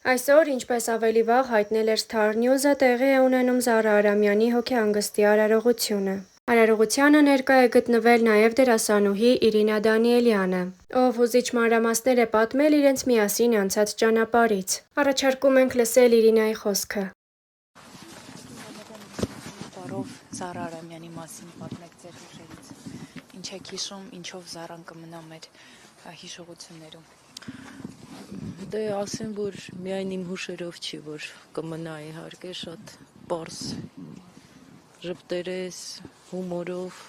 Այսօր, ինչպես ավելի վաղ հայտնել էր Star News-ը, տեղի է ունենում Զարա Արամյանի հոգեհանգստի արարողությունը։ Արարողությանը ներկա է գտնվել նաև դերասանուհի Իրինա Դանիելյանը, ով հուզիչ մանրամասներ է պատմել իրենց միասին անցած ճանապարհից։ Առաջարկում ենք լսել Իրինայի խոսքը։ Բարով Զարա Արամյանի մասին պատմեք ձեր հուշերից։ Ինչ եք հիշում, ինչով Զարան կմնա մեր հիշողություններում։ Դե ասեմ, որ միայն իմ հուշերով չի, որ կմնա իհարկե շատ պարզ ժպտերես, հումորով։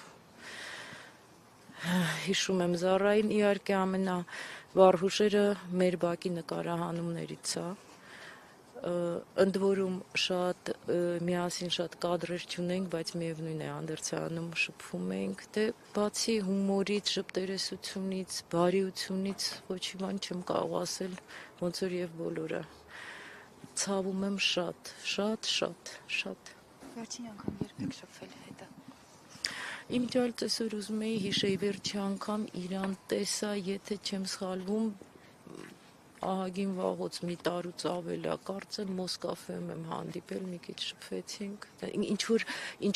Հիշում եմ Զարային, իհարկե ամենավառ հուշերը մեր բակի նկարահանումներից է։ Ընդ որում միասին շատ կադրեր չունենք, բայց միևնույն է անդերցանում շփվում ենք, դե բացի հումորից, ժպտերեսությունից, բարիությունից ոչ մի բան չեմ կարող ասել, ոնց որ եւ բոլորը։ Ցավում եմ շատ։ Վերջին անգամ երբ եք շփվել հետը։ Իմ ջալ այսօր ուզում էի հիշեի վերջի անգամ իրան տեսա, եթե չեմ սխալվում, ահագին վաղուց մի տարուց ավել է, կարծեմ Մոսկվայում եմ հանդիպել, մի քիչ շփվեցինք, ինչ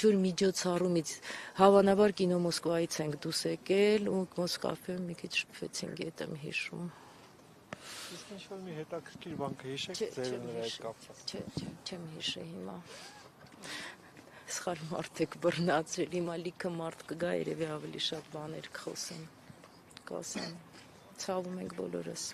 որ միջոցառումից, հավանաբար կինո Մոսկվայից ենք դուրս եկել ու Մոսկվայում մի քիչ շփվեցինք, եթե եմ հիշում։ Իսկ ինչ-որ մի հետաքրքիր բան կհիշեք ձեր նրա հետ կապված։ Չեմ հիշի հիմա։ Սխալ մարդ եք բռնացրել, հիմա լիքը մարդ կգա, երևի ավելի շատ բաներ կասեմ, ցավում ենք բոլորս։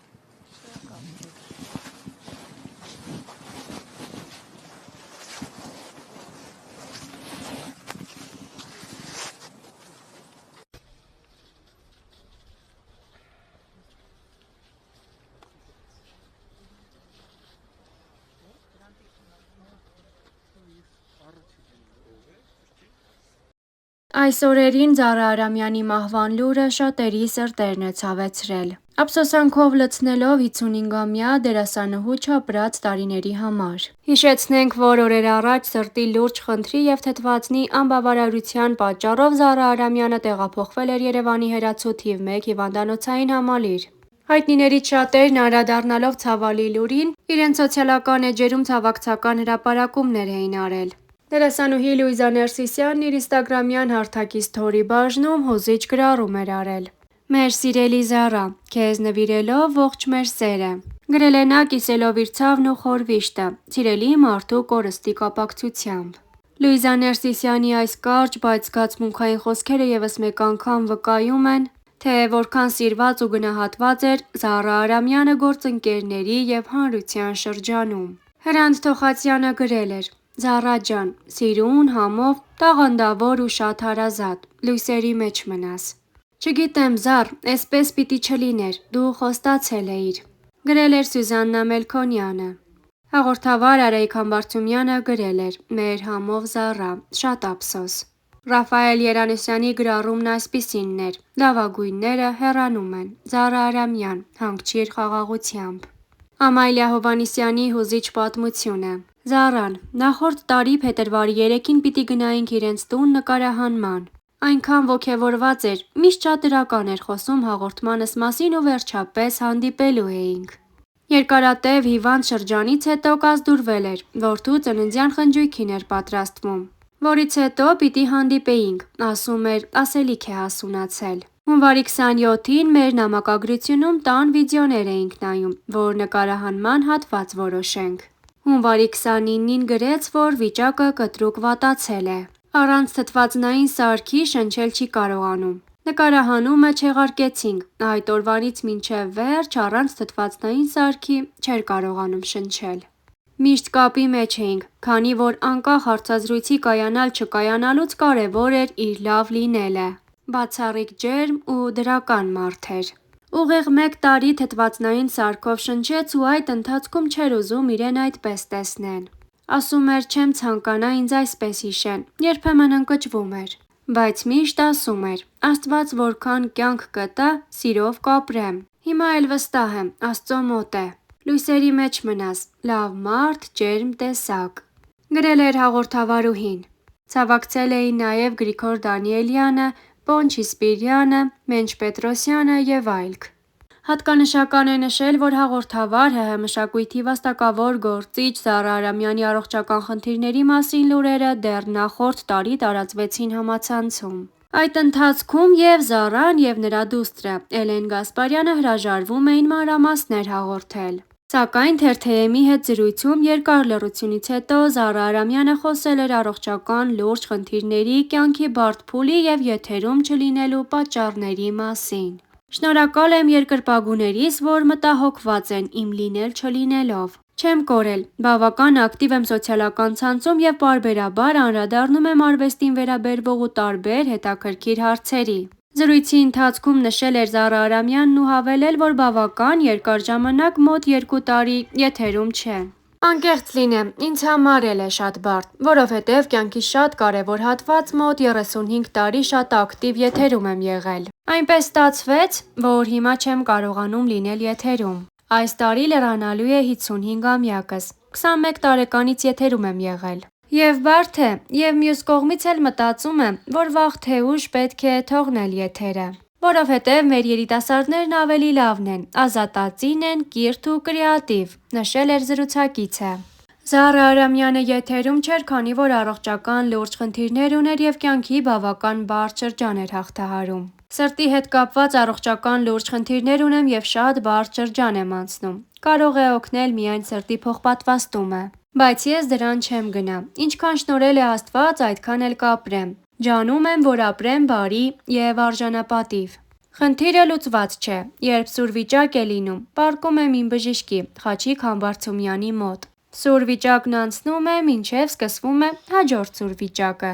Այս օրերին Զարա Արամյանի մահվան լուրը շատերի սրտերն է ցավեցրել, ափսոսանքով լցնելով 55-ամյա դերասանուհու չապրած տարիների համար։ Հիշեցնենք, որ օրեր առաջ սրտի լուրջ խնդրի և թթվածնի անբավարարության պատճառով Զարա Արամյանը տեղափոխվել էր Երևանի հեռացու թիվ 1 հիվանդանոցային համալիր։ Հայտնիներից շատերն անդրադառնալով ցավալի լուրին, իրենց սոցիալական էջերում ցավակցական հրապարակումներ էին արել։ Դերասանուհի Լուիզա Ներսիսյանն իր ինստագրամյան հարթակի սթորի բաժնում հուզիչ գրառում էր արել. «Մեր սիրելի Զարա, քեզ նվիրելով ողջ մեր սերը», գրել է նա կիսելով իր ցավն ու խորհրդը սիրելի մարդու կորստի կապակցությամբ։ Լուիզա Ներսիսյանի այս կարճ, բայց զգացմունքային խոսքերը ևս մեկ անգամ վկայում են, թե որքան սիրված ու գնահատված էր Զարա Արամյանը գործընկերների և հանրության շրջանում։ Հրանտ Թոխացյանը գրել էր. «Զարա ջան, սիրուն, համով, տաղանդավոր ու շատ հարազատ, լույսերի մեջ մնաս»։ «Չգիտեմ Զար, էսպես պիտի չլիներ, դու խոստացել էիր», գրել էր Սյուզաննա Մելքոնյանը։ Հաղորդավար Արայիկ Համբարձումյանը գրել էր. «Մեր համով Զառա, շատ ափսոս»։ Ռաֆայել Երանեսյանի գրառումն այսպիսինն էր. «Լավագույնները հեռանում են, Զարա Արամյան, հանգչիր խաղաղությամբ»։ Ամալիա Հովհաննիսյանի հուզիչ պատմությունը։ Զառան. նախորդ տարի փետրվարի 3-ին պիտի գնայինք իրենց տուն նկարահանման։ Այնքան ոգևորված էր, միշտ շատ դրական էր խոսում հաղորդմանս մասին ու վերջապես հանդիպելու էինք։ Երկարատև հիվանդ շրջանից հետո կազդուրվել էր, որդու ծննդյան խնջույքին էր պատրաստվում, որից հետո պիտի հանդիպեինք, ասում էր ասելիք է հասունացել։ Հունվարի 27-ին մեր նամակագրությունում տան վիդեոներ էինք նայում, որ նկարահանման հատված որոշենք։ Հունվարի 29-ին գրեց, որ վիճակը կտրուկ վատացել է, առանց թթվածնային սարքի շնչել չի կարողանում։ Նկարահանումը չեղարկեցինք, այդ օրվանից մինչև վերջ առանց թթվածնային սարքի չէր կարողանում շնչել։ Միշտ կապի մեջ էինք, քանի որ անկախ հարցազրույցի կայանալ-չկայանալուց կարևոր էր իր լավ լինելը։ Բացառիկ ջերմ ու դրական մարդ էր։ Ուղիղ 1 տարի թթվածնային սարքով շնչեց ու այդ ընթացքում չէր ուզում իրեն այդպես տեսնեն։ Ասում էր չեմ ցանկանա ինձ այսպես հիշեն, երբեմն ընկճվում էր, բայց միշտ ասում էր Աստված որքան կյանք կտա, սիրով կապրեմ։ Հիմա էլ վստահ եմ, Աստծո մոտ է։ Լույսերի մեջ մնաս, լավ մարդ, ջերմ տեսակ, գրել էր հաղորդավարուհին։ Ցավակցել էին նաև Գրիգոր Դանիելյանը, Պոնչ Իսպիրյանը, Մենչ Պետրոսյանը և այլք։ Հատկանշական է նշել, որ հաղորդավար ՀՀ մշակույթի վաստակավոր գործիչ Զարա Արամյանի առողջական խնդիրների մասին լուրերը դեռ նախորդ տարի տարածվեցին համացանցում։ Այդ ընթացքում և Զարան, և նրա դուստրը Էլեն Գասպարյանը հրաժարվում էին մանրամասներ հաղորդել։ Սակայն Թերթ-ի հետ զրույցում երկար լռությունից հետո Զարա Արամյանը խոսել էր առողջական լուրջ խնդիրների, կյանքի բարդ փուլի և եթերում չլինելու պատճառների մասին։ Շնորհակալ եմ երկրպագուներիս, որ մտահոգված են իմ լինել-չլինելով։ Չեմ կորել, բավական ակտիվ եմ սոցիալական ցանցում և պարբերաբար անդրադառնում եմ արվեստին վերաբերվող ու տարբեր հետաքրքիր հարցերի։ Զրույցի ընթացքում նշել էր Զարա Արամյանն ու հավելել, որ բավական երկար ժամանակ, մոտ 2 տարի եթերում չէ։ Անկեղծ լինեմ, ինձ համար էլ է շատ բարդ, որովհետև կյանքիս շատ կարևոր հատված, մոտ 35 տարի շատ ակտիվ եթերում եմ եղել։ Այնպես ստացվեց, որ հիմա չեմ կարողանում լինել եթերում։ Այս տարի լրանալու է 55-ամյակս, 21 տարեկանից եթերում եմ եղել։ Եվ բարդ է, և մյուս կողմից էլ մտածում եմ, որ վաղ թե ուշ պետք է թողնել եթերը։ Որովհետև մեր երիտասարդներն ավելի լավն են, ազատածին են, կիրթ ու կրեատիվ, նշել էր զրուցակիցը։ Զարա Արամյանը եթերում չէր, քանի որ առողջական լուրջ խնդիրներ ուներ և կյանքի բավական բարդ շրջան էր հաղթահարում։ Սրտի հետ կապված առողջական լուրջ խնդիրներ ունեմ և շատ բարդ շրջան եմ անցնում։ Կարող է օգնել միայն սրտի փոխպատվաստումը։ Բայց ես դրան չեմ գնա։ Ինչքան շնորհել է Աստված, այդքան էլ կապրեմ։ Ջանում եմ, որ ապրեմ բարի և արժանապատիվ։ Խնդիրը լուծված չէ։ Երբ սուր վիճակ է լինում, պառկում եմ իմ բժշկի՝ Խաչիկ Համբարձումյանի մոտ։ Սուր վիճակն անցնում է, մինչև սկսվում է հաջորդ սուր վիճակը։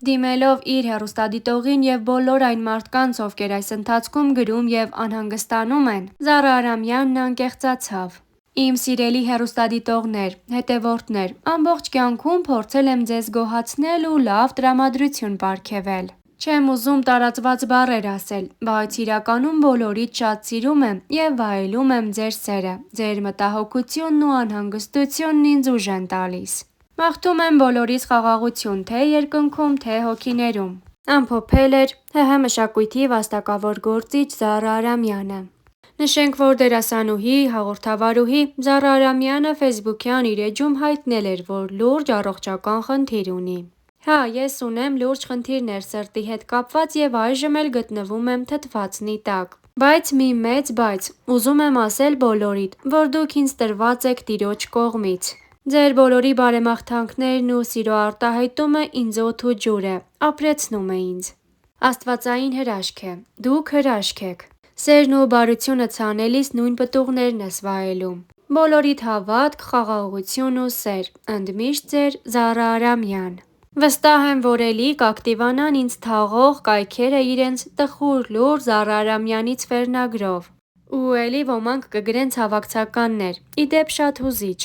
Դիմելով իր հեռուստադիտողին և բոլոր այն մարդկանց, ովքեր այս ընթացքում գրում և անհանգստանում են, Զարա Արամյանն անկեղծացավ։ Իմ սիրելի հեռուստադիտողներ, հետևորդներ, ամբողջ կյանքում փորձել եմ ձեզ գոհացնել ու լավ տրամադրություն պարգևել։ Չեմ ուզում տարածված բառեր ասել, բայց իրականում բոլորիդ շատ սիրում եմ և վայելում եմ ձեր սերը, ձեր մտահոգությունն ու անհանգստությունն ինձ ուժ են տալիս։ Մաղթում եմ բոլորիս խաղաղություն թե երկնքում, թե հոգիներում։ Ամփոփել էր ՀՀ մշակույթի վաստակավոր գործիչ Զարա Արամյանը։ Նշենք, որ դերասանուհի, հաղորդավարուհի Զարա Արամյանը ֆեյսբուքյան իր էջում հայտնել էր, որ լուրջ առողջական խնդիր ունի։ Հա, ես ունեմ լուրջ խնդիրներ սրտի հետ կապված և այժմ էլ գտնվում եմ թթվածնի տակ։ Բայց մի մեծ բայց, ուզում եմ ասել բոլորիդ, որ դուք ինձ տրված եք Տիրոջ կողմից։ Ձեր բոլորի բարեմաղթանքներն ու սիրո արտահայտումը ինձ օդ ու ջուր է, ապրեցնում է ինձ։ Աստվածային հրաշք է, դուք հրաշք եք։ Սերն ու բարությունը ցանելիս նույն պտուղներն ես վայելում։ Բոլորիդ հավատք, խաղաղություն ու սեր։ Ընդմիշտ ձեր Զարա Արամյան։ Վստահ եմ, որ էլի կակտիվանան ինձ թաղող կայքերը իրենց տխուր լուր Զարա Արամյանից վերնագրով։ Ու էլի ոմանք կգրեն ցավակցականներ, ի դեպ շատ հուզիչ։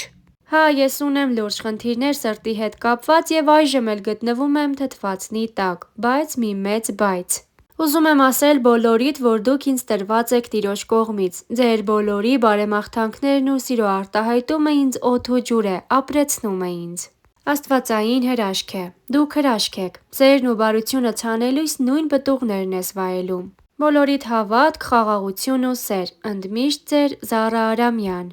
Հա, ես ունեմ լուրջ խնդիրներ սրտի հետ կապված և այժմ էլ գտնվում եմ թթվածնի տակ, բայց մի մեծ բայց։ Ուզում եմ ասել բոլորիդ, որ դուք ինձ տրված եք Տիրոջ կողմից։ Ձեր բոլորի բարեմաղթանքներն ու սիրո արտահայտումը ինձ օդ ու ջուր է, ապրեցնում է ինձ։ Աստվածային հրաշք է, դուք հրաշք եք։ Սերն ու բարությունը ցանելիս նույն պտուղներն ես վայելում։ Բոլորիդ հավատք, խաղաղություն ու սեր։ Ընդմիշտ ձեր Զարա Արամյան։